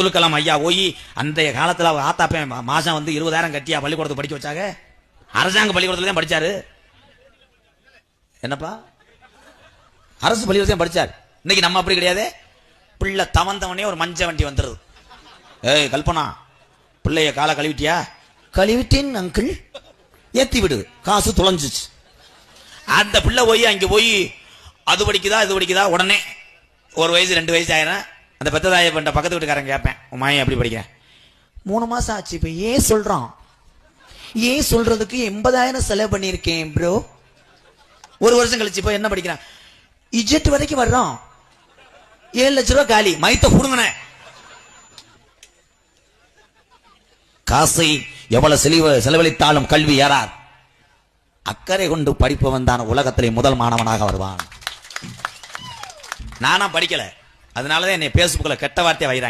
அப்துல் கலாம் ஐயா போய் அந்த காலத்துல அவர் ஆத்தாப்ப மாசம் வந்து 20,000 கட்டியா பள்ளிக்கூடத்துக்கு படிக்க வச்சாங்க. அரசாங்க பள்ளிக்கூடத்துல தான் படிச்சாரு. என்னப்பா அரசு பள்ளிக்கூடத்துல படிச்சாரு. இன்னைக்கு நம்ம அப்படி கிடையாது. பிள்ளை தவந்தவனே ஒரு மஞ்ச வண்டி வந்துருது. ஏய் கல்பனா, பிள்ளைய காலை கழுவிட்டியா? கழுவிட்டேன் அங்கிள். ஏத்தி விடு, காசு துளைஞ்சிச்சு. அந்த பிள்ளை போய் அங்க போய் அது படிக்குதா இது படிக்குதா, உடனே 1 வயசு 2 வயசு ஆயிரம். அந்த பெத்ததாய பண்ண பக்கத்து வீட்டுக்காரங்க கேட்பேன், உன் மாயன் எப்படி படிக்கிறேன்? 3 மாசம் ஆச்சு. இப்ப ஏன் சொல்றான்? ஏன் சொல்றதுக்கு 80,000 செலவு பண்ணிருக்கேன் ப்ரோ. 1 வருஷம் கழிச்சு இப்ப என்ன படிக்கிறான்? இஜெட் வரைக்கும் வர்றோம். 7 லட்சம் ரூபாய் காலி. மைத்த புடுங்கன காசை எவ்வளவு செலவழித்தாலும் கல்வி ஏறார். அக்கறை கொண்டு படிப்பவன் தான் உலகத்திலே முதல் மாணவனாக வருவான். நானா படிக்கல, அதனாலதான் என்னை பேஸ்புக்ல கெட்ட வார்த்தையை வைறாங்க.